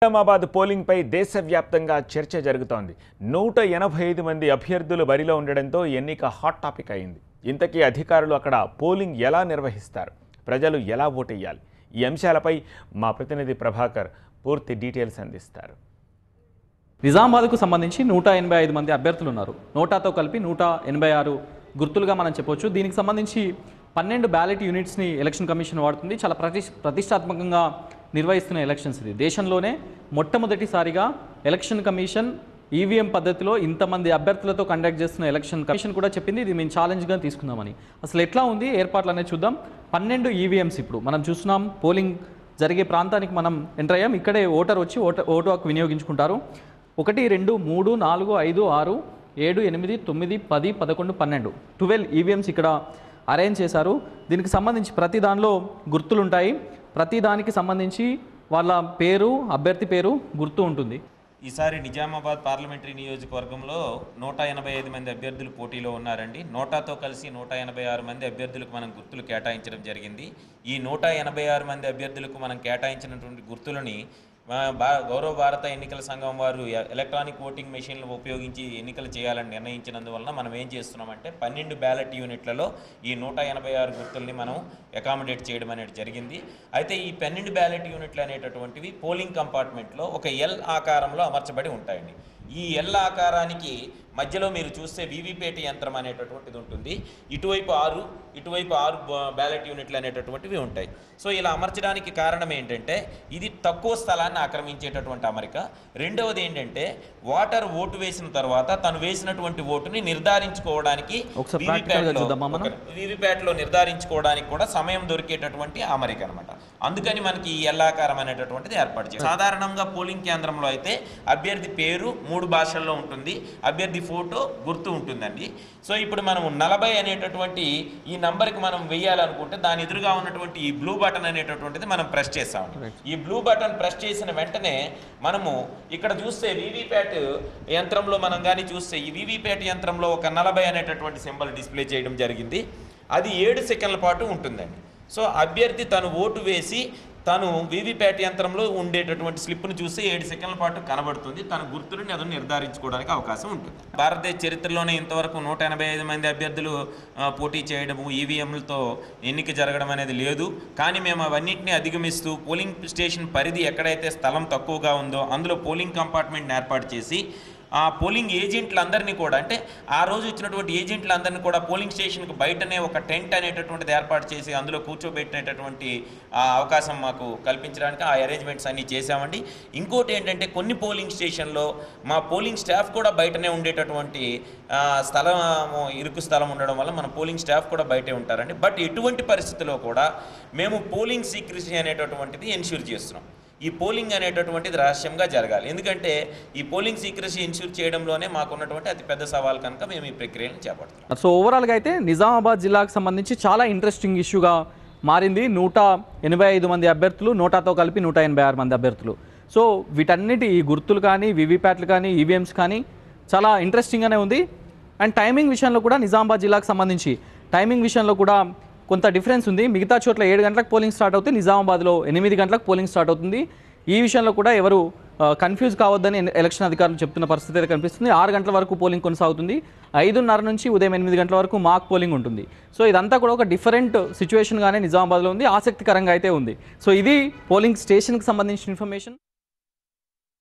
Nizamabad polling పై దేశవ్యాప్తంగా చర్చ జరుగుతోంది. 185 మంది అభ్యర్థులు బరిలో ఉండడంతో ఎన్నిక హాట్ టాపిక్ అయింది. ఇంతకీ అధికారులు అక్కడ పోలింగ్ ఎలా నిర్వహిస్తారు, ప్రజలు ఎలా ఓటేయాలి, ఈ అంశాలపై మా ప్రతినిధి ప్రభాకర్ పూర్తి డీటెయిల్స్ అందిస్తారు. నిజామాబాద్కు సంబంధించి 185 మంది అభ్యర్థులు ఉన్నారు. నోటాతో కలిపి 186 గుర్తులుగా మనం చెప్పొచ్చు. దీనికి సంబంధించి 12 బ్యాలెట్ యూనిట్స్ని ఎలక్షన్ కమిషన్ వాడుతుంది. చాలా ప్రతిష్టాత్మకంగా నిర్వహిస్తున్న ఎలక్షన్స్ ఇది. దేశంలోనే మొట్టమొదటిసారిగా ఎలక్షన్ కమిషన్ ఈవీఎం పద్ధతిలో ఇంతమంది అభ్యర్థులతో కండక్ట్ చేస్తున్న ఎలక్షన్ కమిషన్ కూడా చెప్పింది ఇది మేము ఛాలెంజ్గా తీసుకుందామని. అసలు ఎట్లా ఉంది ఏర్పాట్లు అనేది చూద్దాం. 12 ఈవీఎంస్ ఇప్పుడు మనం చూస్తున్నాం. పోలింగ్ జరిగే ప్రాంతానికి మనం ఎంటర్ అయ్యాం. ఇక్కడే ఓటర్ వచ్చి ఓటు హక్కు వినియోగించుకుంటారు. 1, 2, 3, 4, 5, 6, 7, 8, 9, 10, 11, 12 12 ఈవీఎంస్ ఇక్కడ అరేంజ్ చేశారు. దీనికి సంబంధించి ప్రతి దానిలో గుర్తులు ఉంటాయి. ప్రతి దానికి సంబంధించి వాళ్ళ పేరు, అభ్యర్థి పేరు గుర్తు ఉంటుంది. ఈసారి నిజామాబాద్ పార్లమెంటరీ నియోజకవర్గంలో 185 మంది అభ్యర్థులు పోటీలో ఉన్నారండి. నోటాతో కలిసి 186 మంది అభ్యర్థులకు మనం గుర్తులు కేటాయించడం జరిగింది. ఈ 186 మంది అభ్యర్థులకు మనం కేటాయించినటువంటి గుర్తులని గౌరవ భారత ఎన్నికల సంఘం వారు ఎలక్ట్రానిక్ ఓటింగ్ మెషిన్లు ఉపయోగించి ఎన్నికలు చేయాలని నిర్ణయించినందువలన మనం ఏం చేస్తున్నామంటే 12 బ్యాలెట్ యూనిట్లలో ఈ 186 గుర్తుల్ని మనం అకామిడేట్ చేయడం అనేది జరిగింది. అయితే ఈ 12 బ్యాలెట్ యూనిట్లు అనేటటువంటివి పోలింగ్ కంపార్ట్మెంట్లో ఒక ఎల్ ఆకారంలో అమర్చబడి ఉంటాయండి. ఈ ఎల్ ఆకారానికి మధ్యలో మీరు చూస్తే వీవీపేటీ యంత్రం అనేటటువంటిది ఉంటుంది. ఇటువైపు 6 బ్యాలెట్ యూనిట్లు అనేటటువంటివి ఉంటాయి. సో ఇలా అమర్చడానికి కారణం ఏంటంటే ఇది తక్కువ స్థలాన్ని ఆక్రమించేటటువంటి అమరిక. రెండవది ఏంటంటే ఓటర్ ఓటు వేసిన తర్వాత తను వేసినటువంటి ఓటుని నిర్ధారించుకోవడానికి వీవీప్యాట్లో నిర్ధారించుకోవడానికి కూడా సమయం దొరికేటటువంటి అమరిక అనమాట. అందుకని మనకి ఈ ఎల్ ఆకారం అనేటటువంటిది ఏర్పాటు చేయాలి. సాధారణంగా పోలింగ్ కేంద్రంలో అయితే అభ్యర్థి పేరు 3 భాషల్లో ఉంటుంది, అభ్యర్థి ఫోటో గుర్తు ఉంటుందండి. సో ఇప్పుడు మనం 40 అనేటటువంటి ఈ నంబర్కి మనం వెయ్యాలనుకుంటే దాని ఎదురుగా ఉన్నటువంటి ఈ బ్లూ బటన్ అనేటటువంటిది మనం ప్రెస్ చేస్తామండి. ఈ బ్లూ బటన్ ప్రెస్ చేసిన వెంటనే మనము ఇక్కడ చూస్తే వీవీప్యాట్ యంత్రంలో మనం కానీ చూస్తే ఈ వీవీప్యాట్ యంత్రంలో ఒక 40 అనేటటువంటి సింబల్ డిస్ప్లే చేయడం జరిగింది. అది 7 సెకండ్ల పాటు ఉంటుందండి. సో అభ్యర్థి తను ఓటు వేసి తను వీవీప్యాట్ యంత్రంలో ఉండేటటువంటి స్లిప్ను చూసి 7 సెకండ్ల పాటు కనబడుతుంది. తన గుర్తుని అతను నిర్ధారించుకోవడానికి అవకాశం ఉంటుంది. భారతదేశ చరిత్రలోనే ఇంతవరకు 185 మంది అభ్యర్థులు పోటీ చేయడము, ఈవీఎంలతో ఎన్నిక జరగడం అనేది లేదు. కానీ మేము అవన్నింటినీ అధిగమిస్తూ పోలింగ్ స్టేషన్ పరిధి ఎక్కడైతే స్థలం తక్కువగా ఉందో అందులో పోలింగ్ కంపార్ట్మెంట్ని ఏర్పాటు చేసి ఆ పోలింగ్ ఏజెంట్లందరినీ కూడా అంటే ఆ రోజు ఇచ్చినటువంటి ఏజెంట్లందరినీ కూడా పోలింగ్ స్టేషన్కి బయటనే ఒక టెంట్ అనేటటువంటిది ఏర్పాటు చేసి అందులో కూర్చోబెట్టేటటువంటి అవకాశం మాకు కల్పించడానికి ఆ అరేంజ్మెంట్స్ అన్నీ చేశామండి. ఇంకోటి ఏంటంటే కొన్ని పోలింగ్ స్టేషన్లో మా పోలింగ్ స్టాఫ్ కూడా బయటనే ఉండేటటువంటి ఇరుకు స్థలం ఉండడం వల్ల మన పోలింగ్ స్టాఫ్ కూడా బయటే ఉంటారండి. బట్ ఎటువంటి పరిస్థితుల్లో కూడా మేము పోలింగ్ సీక్రెసీ అనేటటువంటిది ఎన్ష్యూర్ చేస్తున్నాం. ఈ పోలింగ్ అనేటటువంటిది రహస్యంగా జరగాలి. ఎందుకంటే ఈ పోలింగ్ సీక్రెసీ ఎన్ష్యూర్ చేయడంలోనే మాకున్నటువంటి అతిపెద్ద సవాల్ కనుక మేము ఈ ప్రక్రియను చేపడుతున్నాం. సో ఓవరాల్గా అయితే నిజామాబాద్ జిల్లాకు సంబంధించి చాలా ఇంట్రెస్టింగ్ ఇష్యూగా మారింది. 185 మంది అభ్యర్థులు, నోటాతో కలిపి 186 మంది అభ్యర్థులు. సో వీటన్నిటి ఈ గుర్తులు కానీ, వీవీప్యాట్లు కానీ, ఈవీఎంస్ కానీ చాలా ఇంట్రెస్టింగ్గానే ఉంది. అండ్ టైమింగ్ విషయంలో కూడా నిజామాబాద్ జిల్లాకు సంబంధించి టైమింగ్ విషయంలో కూడా కొంత డిఫరెన్స్ ఉంది. మిగతా చోట్ల 7 గంటలకు పోలింగ్ స్టార్ట్ అవుతుంది, నిజామాబాద్లో 8 గంటలకు పోలింగ్ స్టార్ట్ అవుతుంది. ఈ విషయంలో కూడా ఎవరు కన్ఫ్యూజ్ కావద్దని ఎలక్షన్ అధికారులు చెప్తున్న పరిస్థితి అయితే కనిపిస్తుంది. 6 గంటల వరకు పోలింగ్ కొనసాగుతుంది. 5:30 నుంచి ఉదయం 8 గంటల వరకు మాక్ పోలింగ్ ఉంటుంది. సో ఇదంతా కూడా ఒక డిఫరెంట్ సిచ్యువేషన్గానే నిజామాబాద్లో ఉంది. ఆసక్తికరంగా అయితే ఉంది. సో ఇది పోలింగ్ స్టేషన్కి సంబంధించిన ఇన్ఫర్మేషన్.